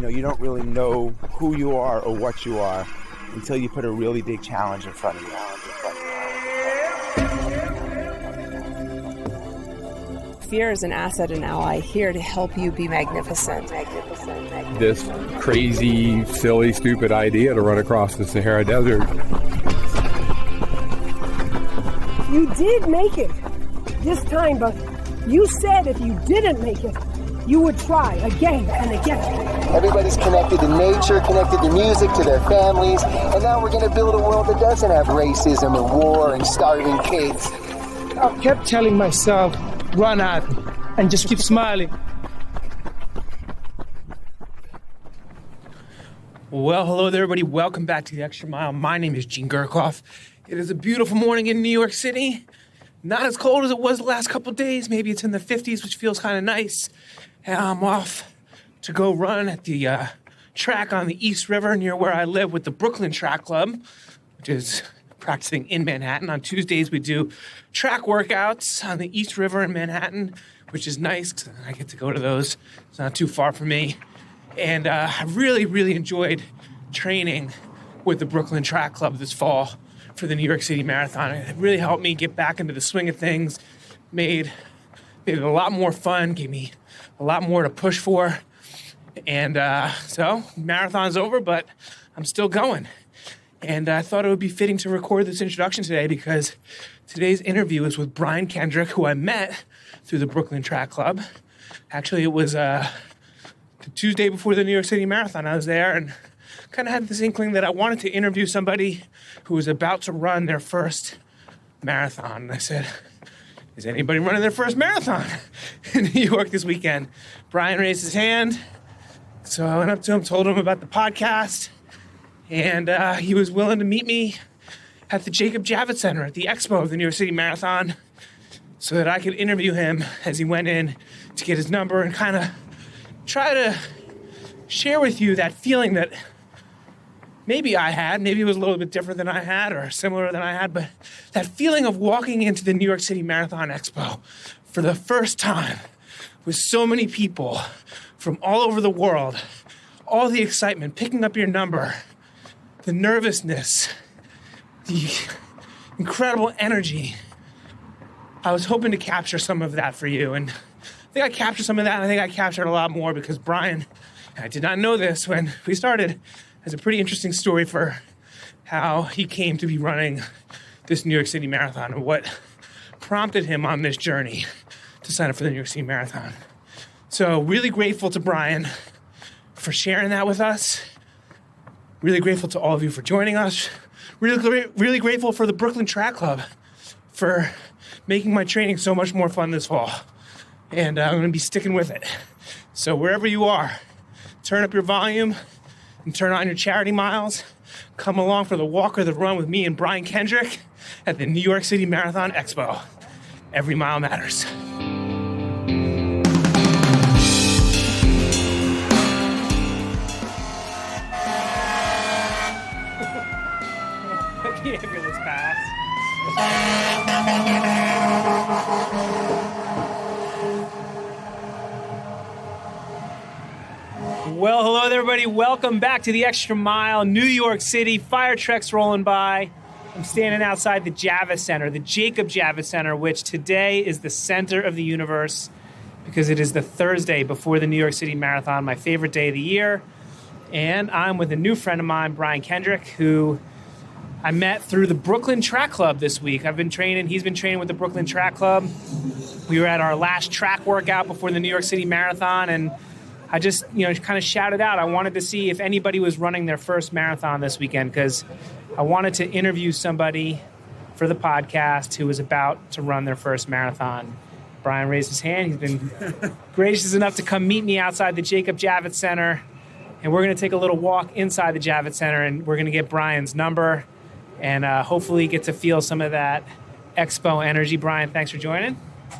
you don't really know who you are or what you are until you put a really big challenge in front of you. Fear is an asset and ally here to help you be magnificent. This crazy, silly, stupid idea to run across the Sahara Desert. You did make it this time, but you said if you didn't make it, you would try again and again. Everybody's connected to nature, connected to music, to their families, and now we're going to build a world that doesn't have racism and war and starving kids. I kept telling myself, run at it, and just keep smiling. Well, hello there, everybody. Welcome back to The Extra Mile. My name is Gene Gurkoff. It is a beautiful morning in New York City. Not as cold as it was the last couple of days. Maybe it's in the 50s, which feels kind of nice. And I'm off to go run at the track on the East River near where I live with the Brooklyn Track Club, which is practicing in Manhattan. On Tuesdays, we do track workouts on the East River in Manhattan, which is nice because I get to go to those. It's not too far from me. And I really, really enjoyed training with the Brooklyn Track Club this fall for the New York City Marathon. It really helped me get back into the swing of things, made it a lot more fun, gave me a lot more to push for. And so marathon's over, but I'm still going. And I thought it would be fitting to record this introduction today because today's interview is with Brian Kendrick, who I met through the Brooklyn Track Club. Actually, it was the Tuesday before the New York City Marathon. I was there and kind of had this inkling that I wanted to interview somebody who was about to run their first marathon. And I said, is anybody running their first marathon in New York this weekend? Brian raised his hand. So I went up to him, told him about the podcast, and he was willing to meet me at the Javits Center at the Expo of the New York City Marathon so that I could interview him as he went in to get his number and kind of try to share with you that feeling that maybe I had, maybe it was a little bit different than I had or similar than I had, but that feeling of walking into the New York City Marathon Expo for the first time with so many people from all over the world, all the excitement, picking up your number, the nervousness, the incredible energy. I was hoping to capture some of that for you, and I think I captured some of that, and I think I captured a lot more because Brian, I did not know this when we started, has a pretty interesting story for how he came to be running this New York City Marathon and what prompted him on this journey to sign up for the New York City Marathon. So really grateful to Brian for sharing that with us. Really grateful to all of you for joining us. Really grateful for the Brooklyn Track Club for making my training so much more fun this fall. And I'm going to be sticking with it. So wherever you are, turn up your volume and turn on your charity miles. Come along for the walk or the run with me and Brian Kendrick at the New York City Marathon Expo. Every mile matters. The ambulance pass. Well, hello there, everybody. Welcome back to the Extra Mile, New York City. Fire trucks rolling by. I'm standing outside the Javits Center, the Javits Center, which today is the center of the universe because it is the Thursday before the New York City Marathon, my favorite day of the year. And I'm with a new friend of mine, Brian Kendrick, who I met through the Brooklyn Track Club this week. He's been training with the Brooklyn Track Club. We were at our last track workout before the New York City Marathon, and I just, kind of shouted out. I wanted to see if anybody was running their first marathon this weekend because I wanted to interview somebody for the podcast who was about to run their first marathon. Brian raised his hand. He's been gracious enough to come meet me outside the Javits Center, and we're going to take a little walk inside the Javits Center, and we're going to get Brian's number and hopefully get to feel some of that Expo energy. Brian, thanks for joining.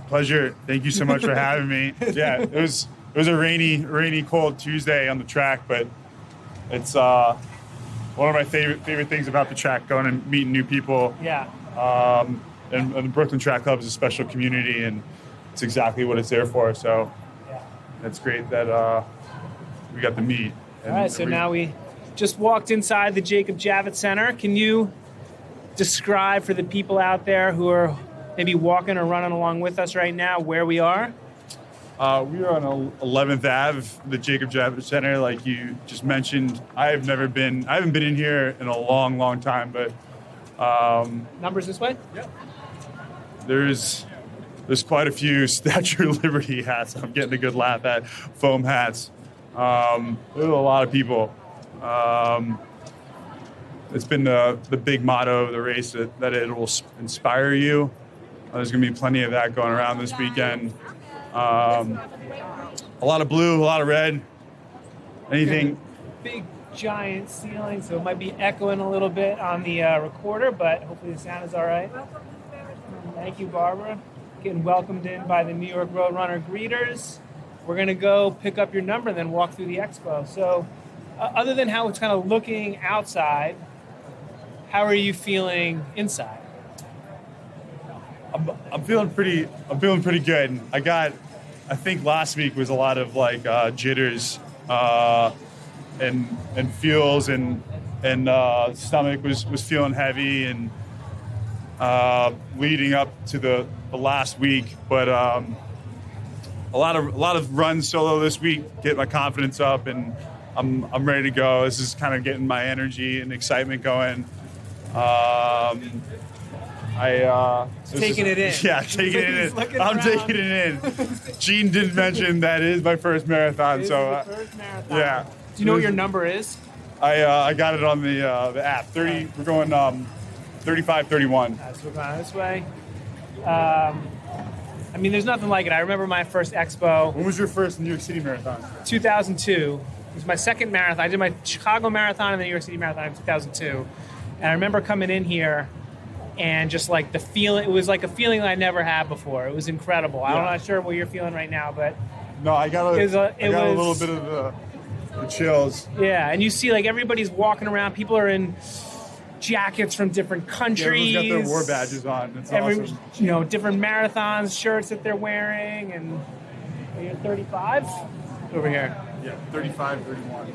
Pleasure. Thank you so much for having me. Yeah, it was a rainy, cold Tuesday on the track, but it's one of my favorite things about the track, going and meeting new people. Yeah. And the Brooklyn Track Club is a special community, and it's exactly what it's there for. So it's great that we got to meet. All right, so now we just walked inside the Javits Center. Can you describe for the people out there who are maybe walking or running along with us right now where we are? We are on 11th Ave, the Javits Center, like you just mentioned. I haven't been in here in a long, long time, but Numbers this way? Yep. There's quite a few Statue of Liberty hats. I'm getting a good laugh at foam hats. There's a lot of people. It's been the big motto of the race that it will inspire you. There's going to be plenty of that going around this weekend. A lot of blue, a lot of red. Anything? Big giant ceiling, so it might be echoing a little bit on the recorder, but hopefully the sound is all right. Thank you, Barbara. Getting welcomed in by the New York Roadrunner greeters. We're going to go pick up your number and then walk through the expo. So other than how it's kind of looking outside, how are you feeling inside? I'm feeling pretty good. I think last week was a lot of like jitters and feels and stomach was feeling heavy and leading up to the last week. But a lot of runs solo this week, get my confidence up, and I'm ready to go. This is kind of getting my energy and excitement going. Taking it in. Yeah, taking it in. I'm taking it in. Gene did mention that it is my first marathon, so First marathon. yeah. Do you know what your number is? I got it on the app. 30. We're going 35, 31. So we're going this way. I mean, there's nothing like it. I remember my first expo. When was your first New York City marathon? 2002. It was my second marathon. I did my Chicago Marathon and the New York City Marathon in 2002. And I remember coming in here and just like the feeling, it was like a feeling I never had before. It was incredible. Yeah. I'm not sure what you're feeling right now, but No, I got a little was- bit of the chills. yeah. And you see like everybody's walking around. People are in jackets from different countries. Everyone's got their war badges on. It's awesome. You know, different marathons, shirts that they're wearing. And are you 35? Over here. Yeah, 35, 31.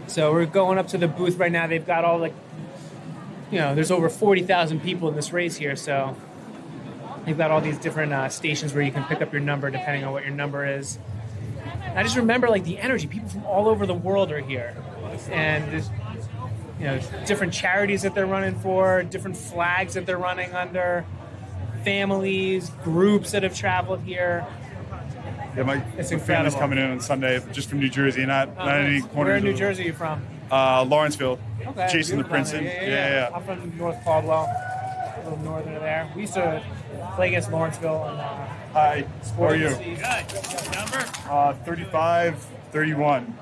So we're going up to the booth right now. They've got all like, you know, there's over 40,000 people in this race here. So they've got all these different stations where you can pick up your number depending on what your number is. I just remember like the energy. People from all over the world are here. And there's, you know, different charities that they're running for, different flags that they're running under, families, groups that have traveled here. Yeah, my It's family's incredible. coming in on Sunday, just from New Jersey, not any corners. Where in New of- Jersey are you from? Lawrenceville. Okay. Chasing the beautiful. Princeton. Yeah. I'm from North Caldwell, a little northern of there. We used to play against Lawrenceville and Hi, how are you? Number? 35, 31.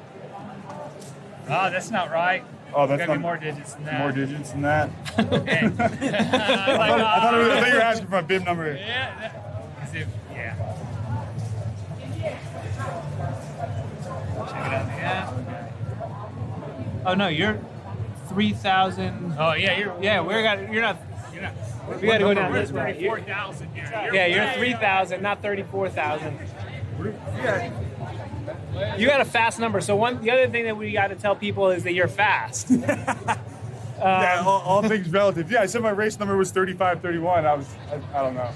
Oh, that's not right. Oh, that's Gotta be not more digits than that. more digits than that. Okay. I thought you were asking for my bib number. Yeah. Yeah. Check it out. Yeah. Oh no, you're 3,000. Oh yeah, you're. Yeah, you're not. We got to go down this way. 34,000. Yeah, you're 3,000, not 34,000. You got a fast number. So the other thing that we got to tell people is that you're fast. Yeah, all things relative. Yeah, I said my race number was 35, 31. I don't know.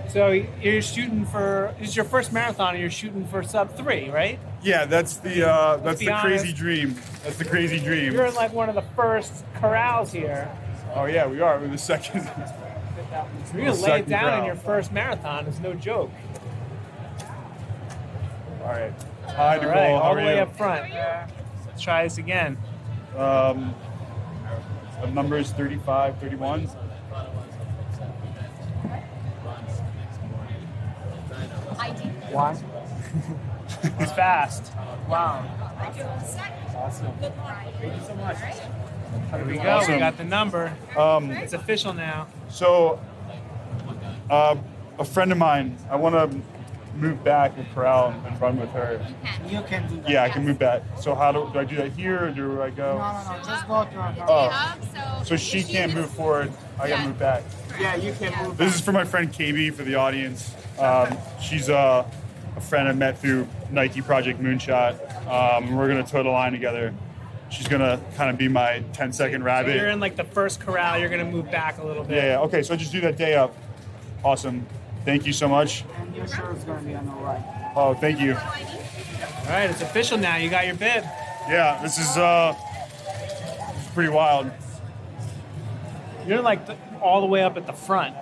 So you're shooting for, it's your first marathon and you're shooting for sub 3, right? Yeah, that's the be crazy honest. dream. That's the crazy dream. You're in like one of the first corrals here. Oh yeah, we are. We're the second. So you're going to lay it Second down in corral. your first marathon. It's no joke. All right. Hi, Nicole. All right, How all are the way you? up front. Let's try this again. The number is 35, 31. Why? He's fast. Wow. Awesome. Thank you so much. Here we go. Awesome. We got the number. It's official now. So, a friend of mine, I want to move back with Corral and run with her. You can do that. Yeah, I can move back. So how do I do that here, or do I go? No, just go to her. Oh, so she can't move forward. I gotta move back. Yeah, you can move. This is for my friend KB for the audience. She's a friend I met through Nike Project Moonshot. We're going to toe the line together. She's going to kind of be my 10-second rabbit. You're in like the first corral. You're going to move back a little bit. Yeah. Okay, so I just do that day up. Awesome. Thank you so much. And your shirt's gonna be on the right. Oh, thank you. All right, it's official now. You got your bib. Yeah, this is pretty wild. You're like all the way up at the front.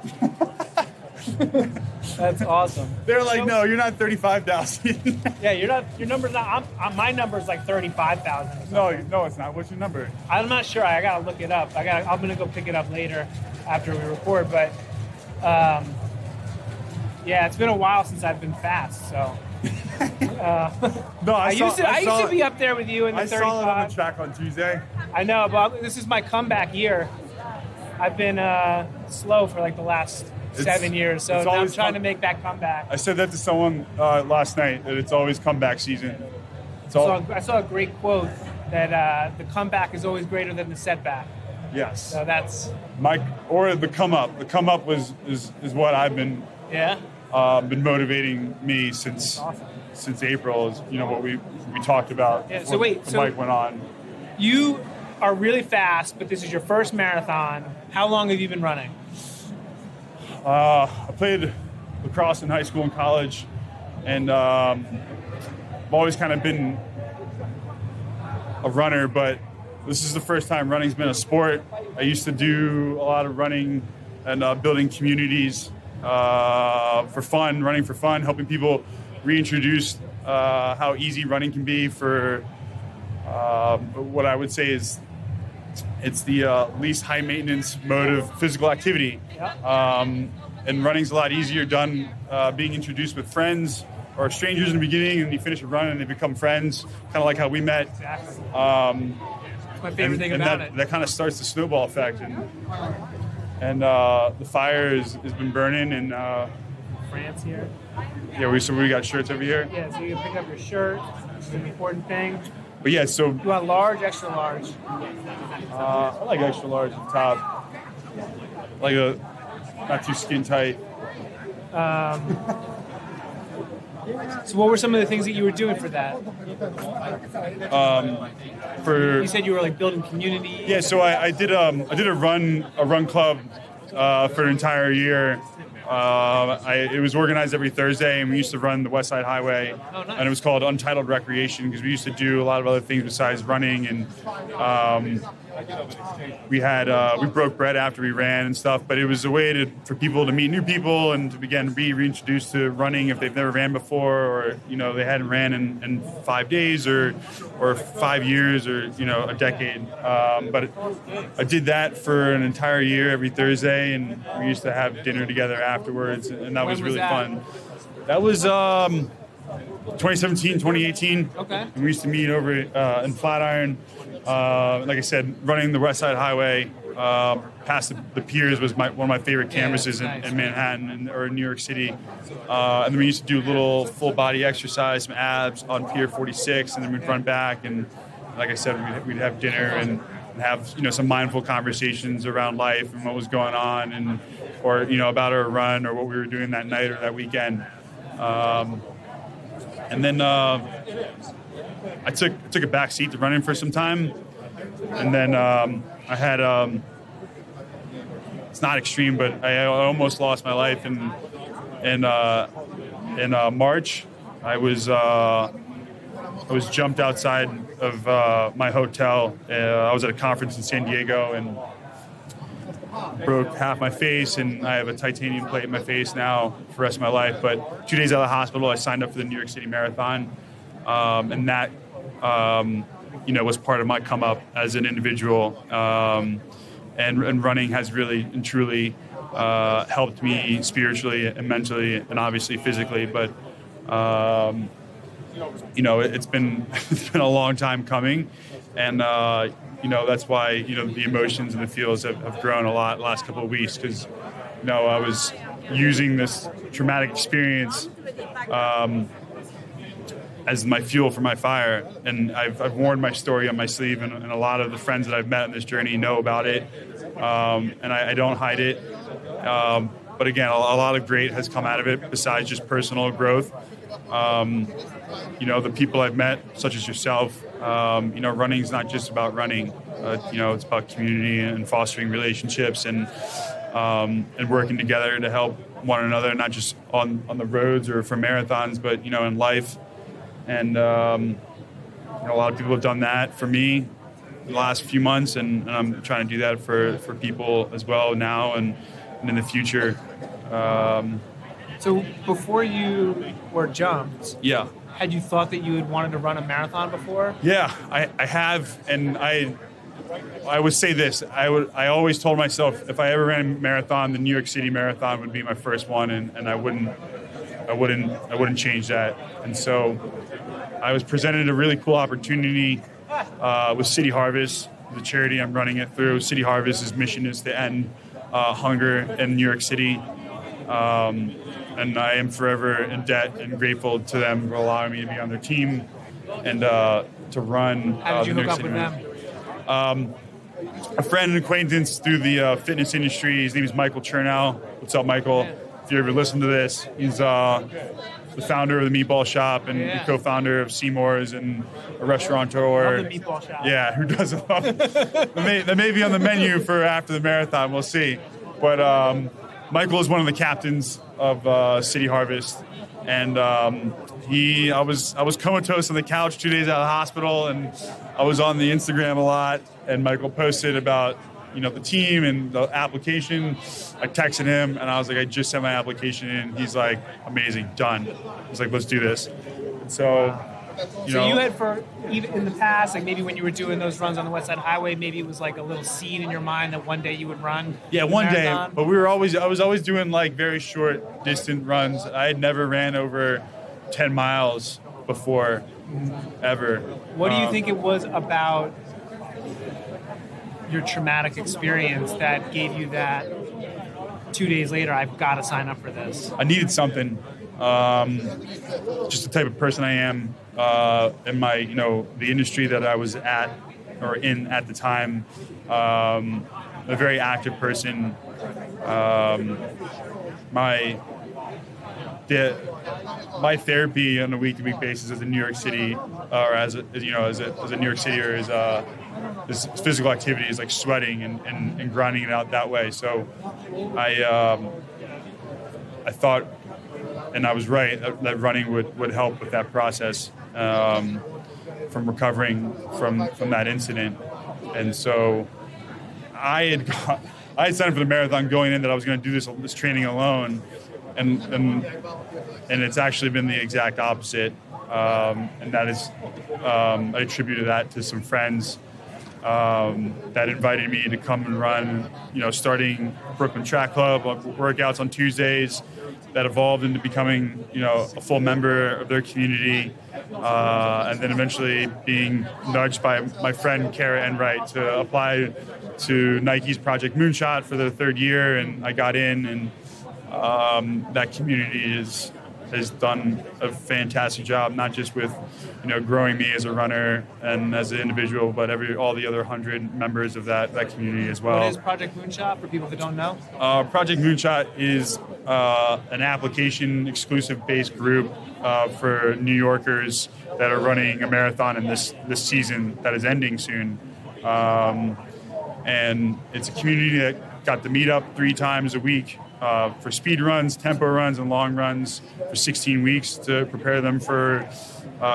That's awesome. They're like, no, you're not 35,000. Yeah, you're not. Your number's not. My number's like 35,000. No, it's not. What's your number? I'm not sure. I gotta look it up. I'm gonna go pick it up later after we record. But yeah, it's been a while since I've been fast. So No, I used to be up there with you in the I 35. saw it on the track on Tuesday. I know, but this is my comeback year. I've been slow for like the last 7 years, so now I'm trying to make that comeback. I said that to someone last night, that it's always comeback season. I saw a great quote that the comeback is always greater than the setback. Yes. So that's the come up. The come up is what I've been been motivating me since April. Is what we talked about. Yeah. So wait, the mic went on. You are really fast, but this is your first marathon. How long have you been running? I played lacrosse in high school and college, and I've always kind of been a runner, but this is the first time running's been a sport. I used to do a lot of running and building communities for fun, running for fun, helping people reintroduce how easy running can be for what I would say is it's the least high maintenance mode of physical activity. And running's a lot easier done being introduced with friends or strangers in the beginning, and you finish a run and they become friends, kind of like how we met. Exactly. It's my favorite thing about it. That kind of starts the snowball effect, and the fire has been burning. And France here. Yeah, we got shirts over here. Yeah, so you can pick up your shirt, which is an important thing. But yeah, so you want large, extra large? I like extra large at the top, like a not too skin tight. So what were some of the things that you were doing for that? You said you were like building community. Yeah, so I did a run club for an entire year. It was organized every Thursday, and we used to run the West Side Highway. Oh, nice. And it was called Untitled Recreation because we used to do a lot of other things besides running. And we broke bread after we ran and stuff. But it was a way for people to meet new people and to be reintroduced to running if they've never ran before, or they hadn't ran in 5 days or 5 years or a decade. But I did that for an entire year every Thursday, and we used to have dinner together afterwards, and that was really fun. That was 2017, 2018. Okay. And we used to meet over in Flatiron. Like I said, running the West Side Highway past the piers was one of my favorite canvases in Manhattan or in New York City. And then we used to do a little full body exercise, some abs on Pier 46, and then we'd run back. And like I said, we'd have dinner and have some mindful conversations around life and what was going on, or about our run or what we were doing that night or that weekend. And then I took a back seat to running for some time, and then I had it's not extreme, but I almost lost my life in March. I was jumped outside of my hotel. I was at a conference in San Diego and broke half my face, and I have a titanium plate in my face now for the rest of my life. But 2 days out of the hospital, I signed up for the New York City Marathon, and that was part of my come up as an individual. And running has really and truly helped me spiritually and mentally, and obviously physically. But it's been a long time coming, and that's why the emotions and the feels have grown a lot the last couple of weeks, because I was using this traumatic experience as my fuel for my fire, and I've worn my story on my sleeve, and a lot of the friends that I've met on this journey know about it, and I don't hide it. But again, a lot of great has come out of it besides just personal growth. the people I've met, such as yourself. Running is not just about running. It's about community and fostering relationships and working together to help one another, not just on the roads or for marathons, but in life. And a lot of people have done that for me in the last few months, and I'm trying to do that for people as well now and in the future. So before you were jumped, Yeah. had you thought that you had wanted to run a marathon before? Yeah, I have, and I would say this. I always told myself if I ever ran a marathon, the New York City Marathon would be my first one, and I wouldn't change that. And so I was presented a really cool opportunity with City Harvest, the charity I'm running it through. City Harvest's mission is to end hunger in New York City. And I am forever in debt and grateful to them for allowing me to be on their team and to run. How did you the hook New York up City with Marathon. them? A friend and acquaintance through the fitness industry. His name is Michael Chernow. What's up, Michael? If you ever listen to this, he's the founder of the Meatball Shop and the co-founder of Seymour's and a restaurateur. Love the Meatball Shop. Yeah, who doesn't love it? That may be on the menu for after the marathon. We'll see. But Michael is one of the captains of City Harvest, and I was comatose on the couch 2 days out of the hospital, and I was on the Instagram a lot. And Michael posted about the team and the application. I texted him, and I was like, I just sent my application in. He's like, amazing, done. He's like, let's do this. And so. So you had even in the past, like maybe when you were doing those runs on the West Side Highway, maybe it was like a little seed in your mind that one day you would run. Yeah, one day. But I was always doing like very short, distant runs. I had never ran over 10 miles before, ever. What do you think it was about your traumatic experience that gave you that 2 days later, I've got to sign up for this? I needed something. Just the type of person I am. In my, the industry that I was at or in at the time, a very active person. My therapy on a week-to-week basis as a New York City, or as a New York Cityer is physical activity, is like sweating and grinding it out that way. So I thought, and I was right, that running would help with that process. From recovering from that incident. And so I had signed up for the marathon going in that I was going to do this training alone, and it's actually been the exact opposite. And that is, I attributed that to some friends that invited me to come and run, starting Brooklyn Track Club, workouts on Tuesdays, that evolved into becoming, a full member of their community, and then eventually being nudged by my friend Kara Enright to apply to Nike's Project Moonshot for the third year, and I got in, and that community has done a fantastic job, not just with growing me as a runner and as an individual, but all the other 100 members of that community as well. What is Project Moonshot for people that don't know? Project Moonshot is an application exclusive based group for New Yorkers that are running a marathon in this season that is ending soon. And it's a community that got to meet up 3 times a week for speed runs, tempo runs, and long runs for 16 weeks to prepare them for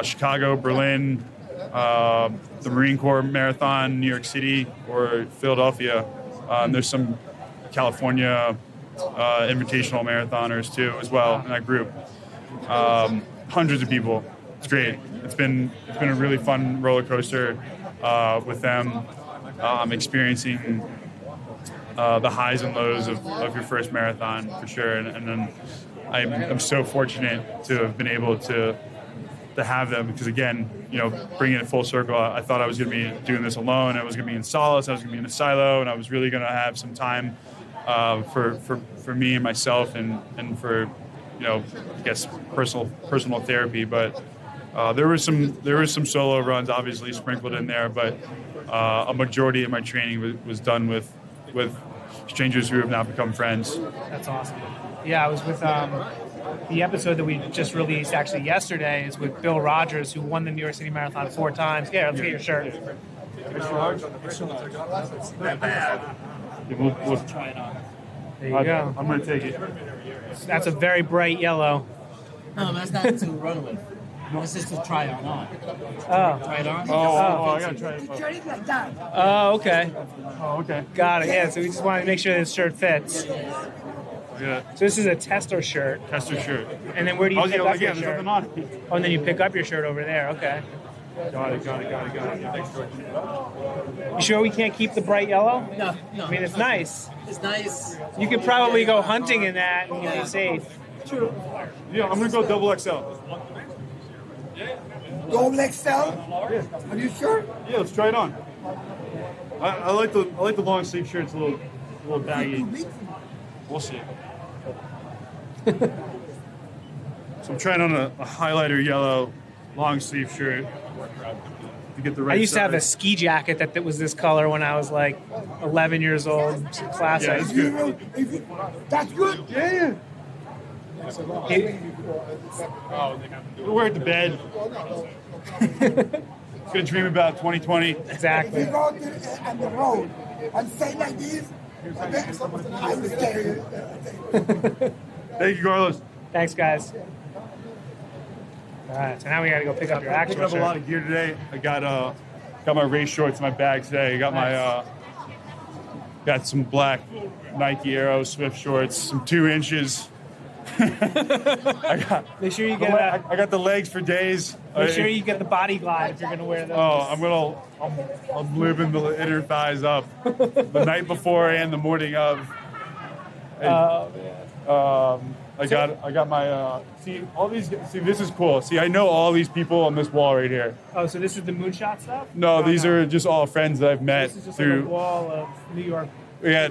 Chicago, Berlin, the Marine Corps Marathon, New York City, or Philadelphia. And there's some California invitational marathoners too, as well, in that group. Hundreds of people. It's great. It's been a really fun roller coaster with them. Experiencing the highs and lows of your first marathon, for sure. And then I'm so fortunate to have been able to have them, because again, bringing it full circle, I thought I was going to be doing this alone. I was going to be in solace. I was going to be in a silo, and I was really going to have some time for me and myself and for I guess personal therapy. But there were some solo runs obviously sprinkled in there, but a majority of my training was done with strangers who have now become friends. That's awesome. Yeah, I was with the episode that we just released actually yesterday is with Bill Rogers, who won the New York City Marathon 4 times. Yeah, let's get your shirt. We'll try it on. There you go. I'm going to take it. That's a very bright yellow. No, that's not to run with. This is to try it on. Oh. Try it on? I got to try it. Oh, okay. Oh, okay. Got it. Yeah, so we just wanted to make sure this shirt fits. Yeah. So this is a tester shirt. Tester shirt. And then where do you pick up your there's shirt? nothing on it. Oh, and then you pick up your shirt over there. Okay. Got it. You sure we can't keep the bright yellow? No. I mean, it's nice. It's nice. You could probably go hunting in that and you'll be safe. True. Yeah, I'm going to go double XL. Double XL? Yeah. Are you sure? Yeah, let's try it on. I like the long sleeve shirts, a little baggy. We'll see. So I'm trying on a highlighter yellow long sleeve shirt to get the right I used to have a size. ski jacket that was this color when I was like 11 years old. Classic. Yeah, it's good. That's good? Yeah. We'll wear it to bed. Gonna dream about 2020. Exactly. If you go on the road and say like this, I'm scared. Thank you, Carlos. Thanks, guys. All right, so now we got to go pick up your I actual picked up shirt. a lot of gear today. I got my race shorts in my bag today. I got my got some black Nike Aero Swift shorts, some 2 inches. Make sure you get I got the legs for days. make sure you get the body glide if you're gonna wear those. I'm living the inner thighs up the night before and the morning of. I got my see this is cool. See, I know all these people on this wall right here. Oh, so this is the moonshot stuff? No, these are just all friends that I've met This is just through. like a wall of New York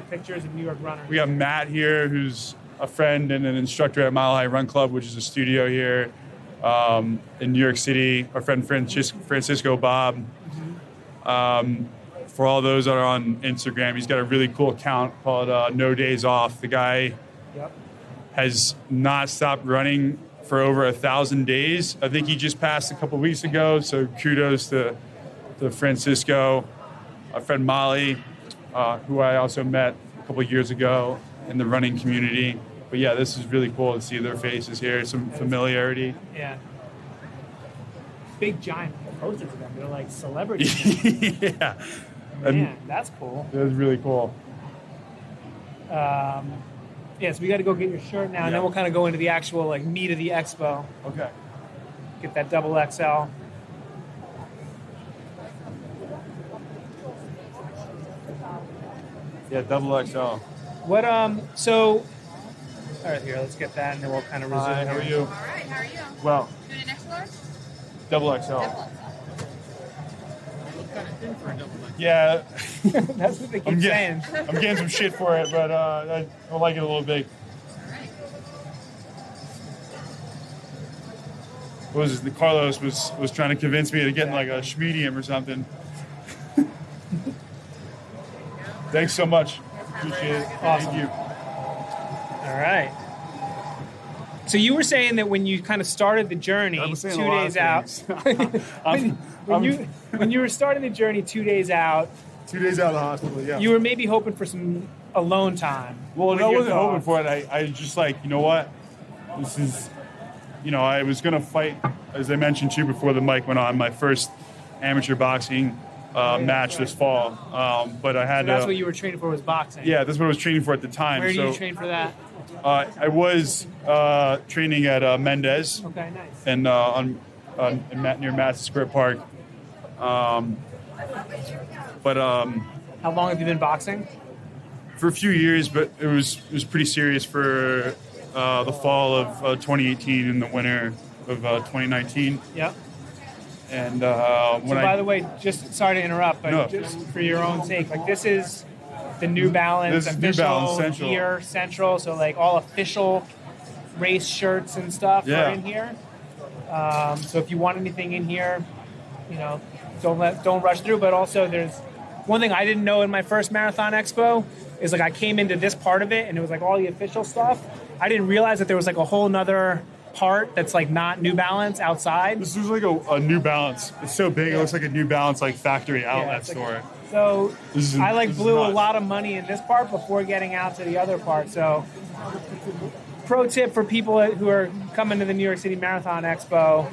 pictures of New York runners. We got Matt here, who's a friend and an instructor at Mile High Run Club, which is a studio here in New York City. Our friend Francisco Bob. For all those that are on Instagram, he's got a really cool account called No Days Off. The guy has not stopped running for over 1,000 days. I think he just passed a couple weeks ago, so kudos to Francisco. Our friend Molly, who I also met a couple years ago in the running community. But yeah, this is really cool to see their faces here, some familiarity. Yeah. Big giant posters of them. They're like celebrities. Yeah. Man, that's cool. That was really cool. Yeah, so we got to go get your shirt now, and then we'll kind of go into the actual like meat of the expo. Okay. Get that double XL. Yeah, double XL. What so all right, here, let's get that and then we'll kind of resume. Hi, how are you? All right, how are you? Well, Doing an extra large? double XL. Double Yeah. That's what they keep saying. I'm getting some shit for it, but I like it a little big. What was this? Carlos was trying to convince me to get like a medium or something. Thanks so much. Appreciate it. Awesome. Thank you. All right. So you were saying that when you kind of started the journey 2 days out, when you were starting the journey 2 days out, 2 days out of the hospital, yeah. you were maybe hoping for some alone time. Well, no, I wasn't hoping for it. I just like, you know what? This is, I was going to fight, as I mentioned to you before the mic went on, my first amateur boxing match this fall. But I had so that's what you were training for was boxing. Yeah, that's what I was training for at the time. Where do you train for that? I was training at Mendez. Okay, nice. And near Madison Square Park. But how long have you been boxing? For a few years, but it was pretty serious for the fall of 2018 and the winter of 2019. Yep. And by the way, just sorry to interrupt, but No. just for your own sake, like this is the New Balance This is New official Balance Central. gear central, so like all official race shirts and stuff Yeah. are in here. So if you want anything in here, don't rush through. But also, there's one thing I didn't know in my first Marathon Expo is like I came into this part of it and it was like all the official stuff, I didn't realize that there was like a whole nother part that's like not New Balance outside. This is like a New Balance. It's so big, it looks like a New Balance like factory outlet store. So I like blew a nuts. lot of money in this part before getting out to the other part. So pro tip for people who are coming to the New York City Marathon Expo,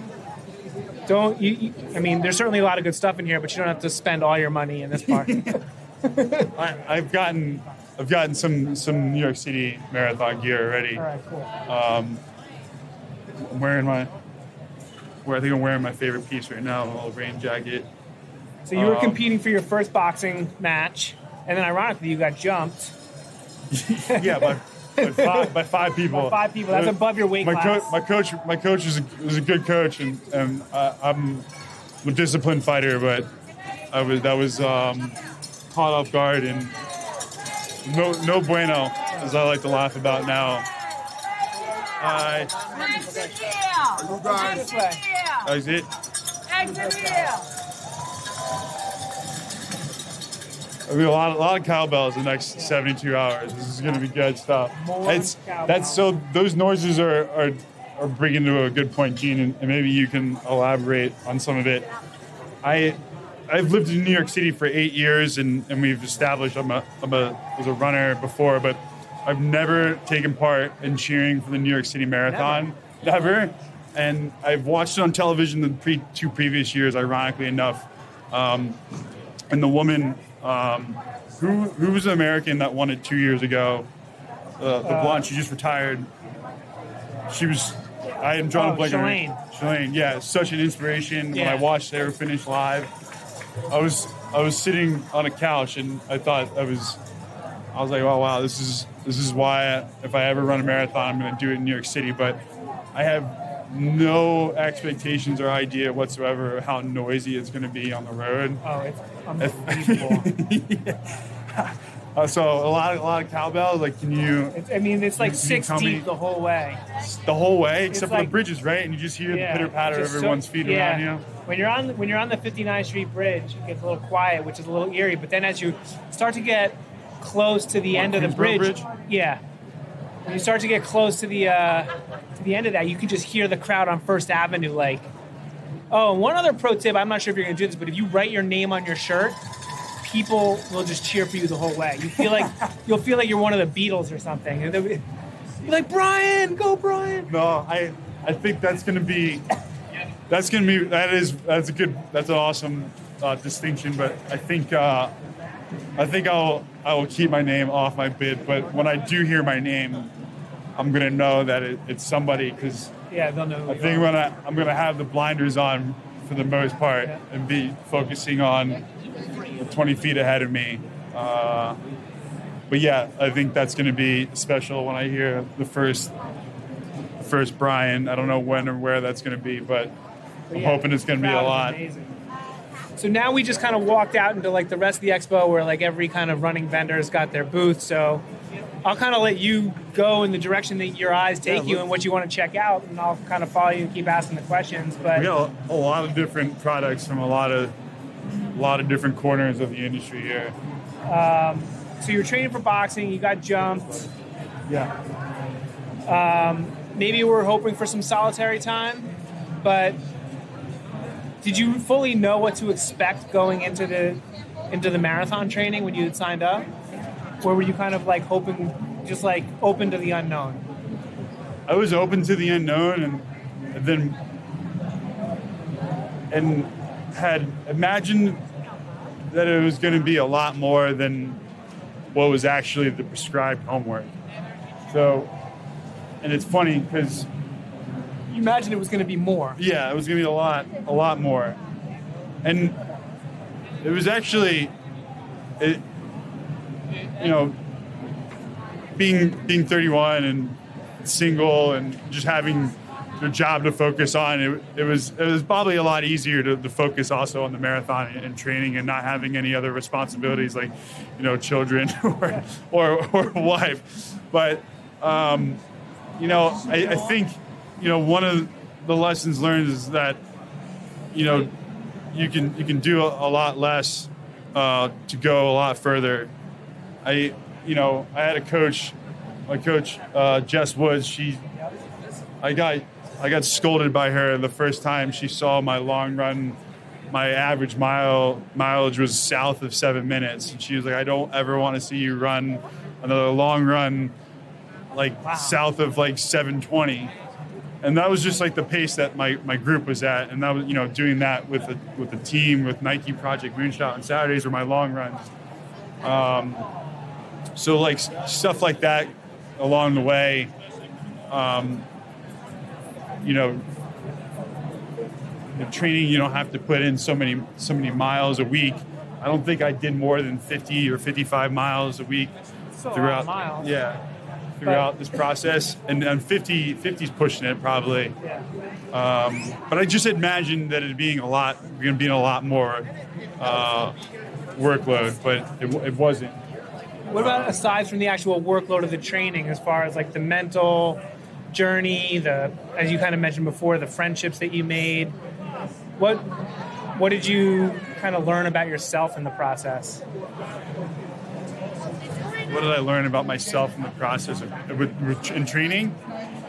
I mean, there's certainly a lot of good stuff in here, but you don't have to spend all your money in this part. I've gotten some New York City Marathon gear already. All right, cool. I'm wearing my favorite piece right now, a little rain jacket. So you were competing for your first boxing match, and then ironically you got jumped. Yeah, by five people. By 5 people. That's above your weight class. My coach was a good coach, and I'm a disciplined fighter, but that was caught off guard and no bueno, as I like to laugh about now. This way. That was it. I mean, a lot of cowbells the next 72 hours. This is going to be good stuff. Those noises are bringing to a good point, Gene, and maybe you can elaborate on some of it. I've lived in New York City for 8 years, and we've established I was a runner before, but I've never taken part in cheering for the New York City Marathon. Never. And I've watched it on television the two previous years, ironically enough. And the woman who was an American that won it 2 years ago, the blonde, she just retired. I am drawing a blank on her. Shalane, yeah, such an inspiration. When I watched her finish live, I was sitting on a couch and I was like, oh wow, this is why if I ever run a marathon, I'm going to do it in New York City. But I have no expectations or idea whatsoever of how noisy it's going to be on the road. Oh, it's unbelievable. So a lot of cowbell. Like, can you? It's like 6 deep the whole way. The whole way, except for the bridges, right? And you just hear the pitter patter of everyone's feet around you. When you're on the 59th Street Bridge, it gets a little quiet, which is a little eerie. But then as you start to get close to the end of the bridge, when you start to get close to the end of that, you can just hear the crowd on First Avenue. Like, oh, and one other pro tip. I'm not sure if you're going to do this, but if you write your name on your shirt, people will just cheer for you the whole way. You'll feel like you're one of the Beatles or something. You're like, Brian, go Brian. No, I think that's an awesome distinction. But I think I will keep my name off my bid. But when I do hear my name, I'm gonna know that it's somebody, because they'll know. I think I'm gonna have the blinders on for the most part and be focusing on 20 feet ahead of me. But yeah, I think that's going to be special when I hear the first Brian. I don't know when or where that's going to be, but I'm hoping it's going to be a lot. Amazing. So now we just kind of walked out into like the rest of the expo where like every kind of running vendor's got their booth. So I'll kind of let you go in the direction that your eyes take you and what you want to check out, and I'll kind of follow you and keep asking the questions. But we got a lot of different products from a lot of different corners of the industry here. So you were training for boxing, you got jumped. Yeah. Maybe you were hoping for some solitary time, but did you fully know what to expect going into the marathon training when you had signed up? Or were you kind of like hoping, just like open to the unknown? I was open to the unknown and had imagined that it was going to be a lot more than what was actually the prescribed homework. So, and it's funny because you imagined it was going to be more. Yeah, it was going to be a lot more, and it was actually, being 31 and single and just having a job to focus on, it was probably a lot easier to focus also on the marathon and training and not having any other responsibilities like, children or wife. But, I think, one of the lessons learned is that, you can do a lot less to go a lot further. I had a coach my coach, Jess Woods, I got scolded by her the first time she saw my long run. My average mileage was south of 7 minutes. And she was like, I don't ever want to see you run another long run south of 7:20. And that was just the pace that my group was at. And that was, doing that with the team, with Nike Project Moonshot on Saturdays were my long runs. So stuff like that along the way, the training, you don't have to put in so many miles a week. I don't think I did more than 50 or 55 miles a week throughout. Throughout this process, and 50's pushing it probably. Yeah. But I just imagined that it being a lot more workload, but it wasn't. What about aside from the actual workload of the training, as far as the mental journey, as you kind of mentioned before, the friendships that you made? What did you kind of learn about yourself in the process? What did I learn about myself in the process in training?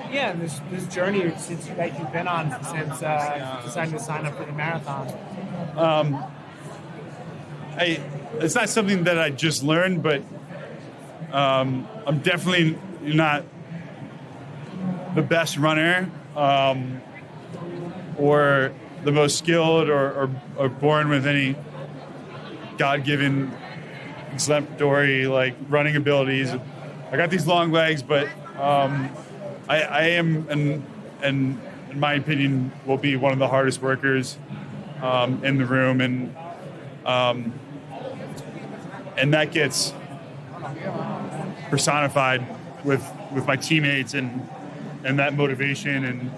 Yeah, this journey that you've been on since deciding to sign up for the marathon. It's not something that I just learned, but I'm definitely not the best runner or the most skilled or born with any God-given exemplary running abilities. I got these long legs, but I am, and in my opinion, will be one of the hardest workers in the room, and that gets personified with my teammates and that motivation and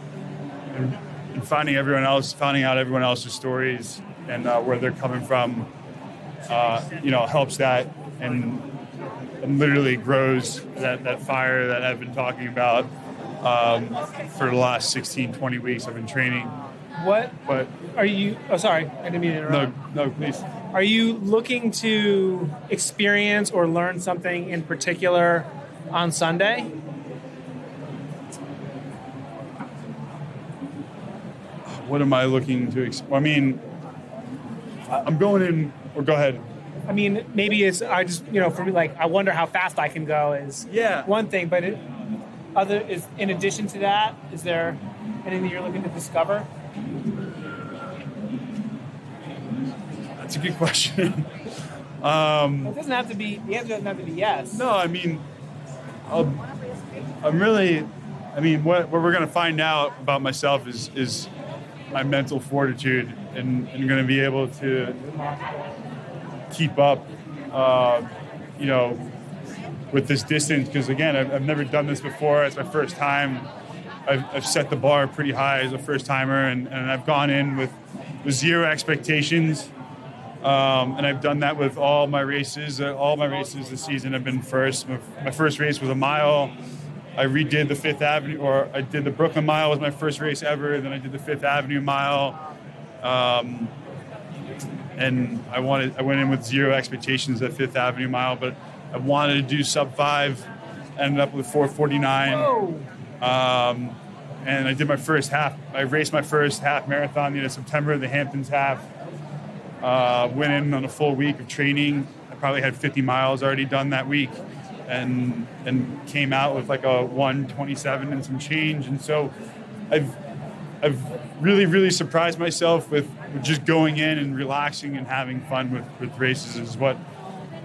finding out everyone else's stories and where they're coming from. Helps that and literally grows that fire that I've been talking about for the last 16, 20 weeks I've been training. What are you... Oh, sorry. I didn't mean to interrupt. No, please. Are you looking to experience or learn something in particular on Sunday? What am I looking to... I'm going in... Or go ahead. Maybe it's... I just, for me, I wonder how fast I can go is one thing, but in addition to that, is there anything that you're looking to discover? That's a good question. It doesn't have to be... The answer doesn't have to be yes. No, I'm really... what we're going to find out about myself is my mental fortitude and going to be able to keep up, with this distance. Because again, I've never done this before. It's my first time. I've set the bar pretty high as a first timer, and I've gone in with zero expectations. And I've done that with all my races. All my races this season have been first. My first race was a mile. I redid the Fifth Avenue, or I did the Brooklyn Mile was my first race ever. Then I did the Fifth Avenue Mile. And I went in with zero expectations at Fifth Avenue Mile, but I wanted to do sub 5, ended up with 4:49. And I did my first half. I raced my first half marathon in September, the Hamptons half. Went in on a full week of training. I probably had 50 miles already done that week, and came out with a 1:27 and some change. And so I've really, really surprised myself with just going in and relaxing and having fun with races is what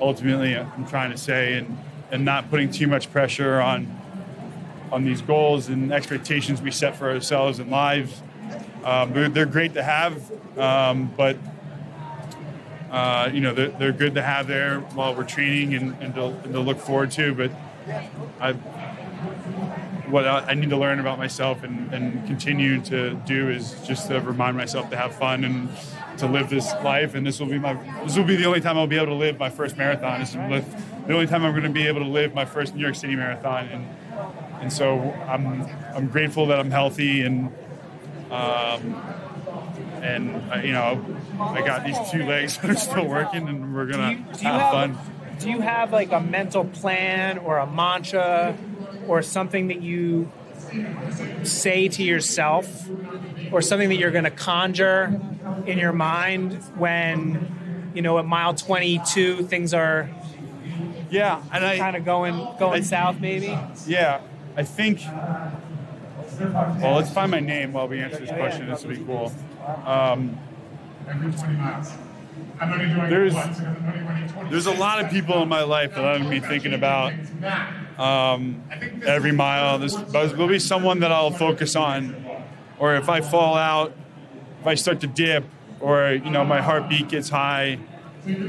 ultimately I'm trying to say, and not putting too much pressure on these goals and expectations we set for ourselves in lives. They're great to have, but they're good to have there while we're training and to look forward to. But what I need to learn about myself and continue to do is just to remind myself to have fun and to live this life. And this will be the only time I'll be able to live my first marathon. This is the only time I'm going to be able to live my first New York City marathon. And so I'm grateful that I'm healthy and I got these 2 legs that are still working, and we're gonna have fun. Do you have a mental plan or a mantra or something that you say to yourself, or something that you're going to conjure in your mind when, you know, at mile 22 things are kind of going south maybe? Yeah, I think. Well, let's find my name while we answer this question. This will be cool. There's a lot of people in my life that I'm going to be thinking about every mile. There'll be someone that I'll focus on, or if I fall out, if I start to dip, or you know my heartbeat gets high,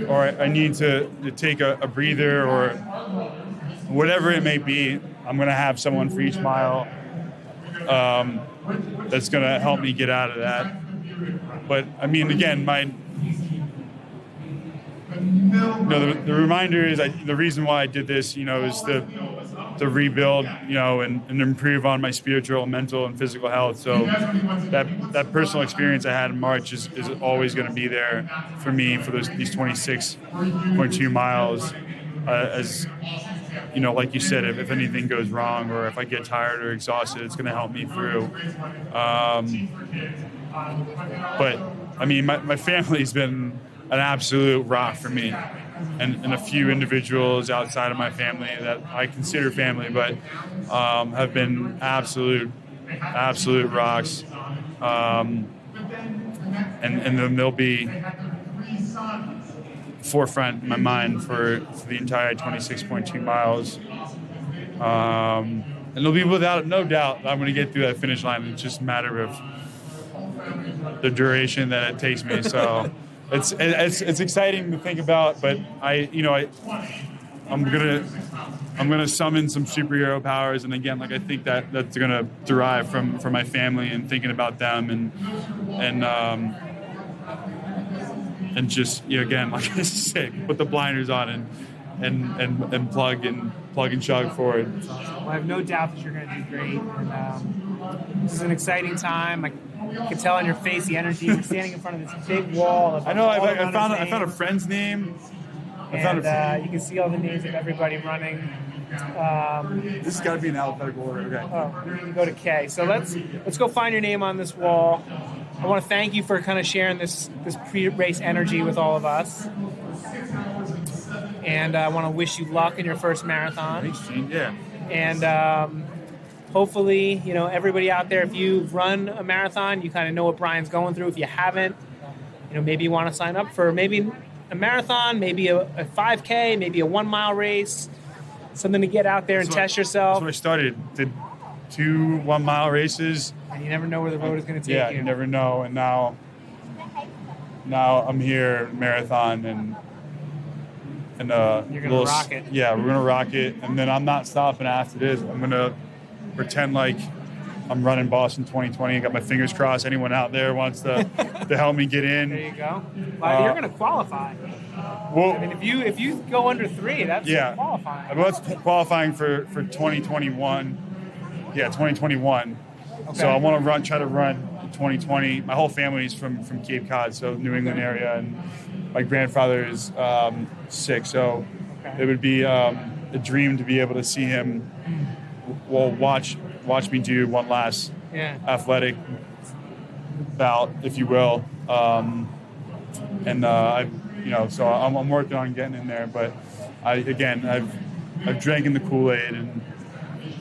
or I need to take a breather, or whatever it may be, I'm going to have someone for each mile that's going to help me get out of that. But I mean, again, the reminder is the reason why I did this, you know, is to rebuild, you know, and improve on my spiritual, mental, and physical health. So that personal experience I had in March is always going to be there for me for these 26.2 miles. As you know, like you said, if anything goes wrong or if I get tired or exhausted, it's going to help me through. But I mean, my family's been an absolute rock for me, and a few individuals outside of my family that I consider family, but have been absolute rocks. And then they'll be forefront in my mind for the entire 26.2 miles. And it'll be without no doubt I'm going to get through that finish line. It's just a matter of the duration that it takes me. So it's exciting to think about, but I'm gonna summon some superhero powers, and again, like I think that's gonna derive from my family and thinking about them and just, you know, again, like I said, put the blinders on and plug and chug forward. Well, I have no doubt that you're going to do great. And this is an exciting time. I can tell on your face the energy. We're standing in front of this big wall. I know. I found a friend's name. You can see all the names of everybody running. This has got to be in alphabetical order. Okay. Oh, you go to K. So let's go find your name on this wall. I want to thank you for kind of sharing this pre-race energy with all of us. And I want to wish you luck in your first marathon. Thanks, Gene. Yeah. And hopefully, you know, everybody out there, if you've run a marathon, you kind of know what Brian's going through. If you haven't, you know, maybe you want to sign up for maybe a marathon, maybe a 5K, maybe a 1 mile race, something to get out there and test yourself. That's what I started. Did 2 1 mile races. And you never know where the road is going to take you. Yeah, you never know. And now I'm here, marathon, and you're gonna rock it. Yeah, we're gonna rock it, and then I'm not stopping after this. I'm gonna pretend like I'm running Boston 2020. I got my fingers crossed. Anyone out there wants to help me get in? There you go. Well, you're gonna qualify. Well, I mean, if you go under 3, that's qualifying. Well, that's qualifying for 2021. Yeah, 2021. Okay. So I want to try to run 2020. My whole family is from Cape Cod, so New England area, and my grandfather is sick, so it would be a dream to be able to see him. Well, watch me do one last athletic bout, if you will, so I'm working on getting in there. But I've drank in the Kool-Aid, and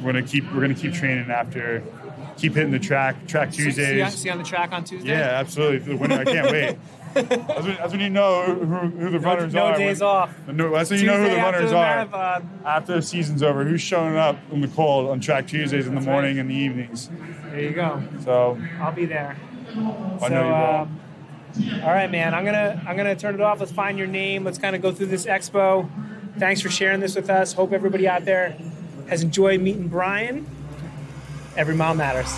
we're gonna keep training after. Keep hitting the track Tuesdays. See on the track on Tuesday? Yeah, absolutely. For the winter, I can't wait. That's when you know who the runners are. No days off. That's when you know who the runners are. After the season's over, who's showing up in the cold on track Tuesdays in the morning and the evenings. There you go. So I'll be there. I know you will. All right, man. I'm gonna turn it off. Let's find your name. Let's kind of go through this expo. Thanks for sharing this with us. Hope everybody out there has enjoyed meeting Brian. Every mile matters.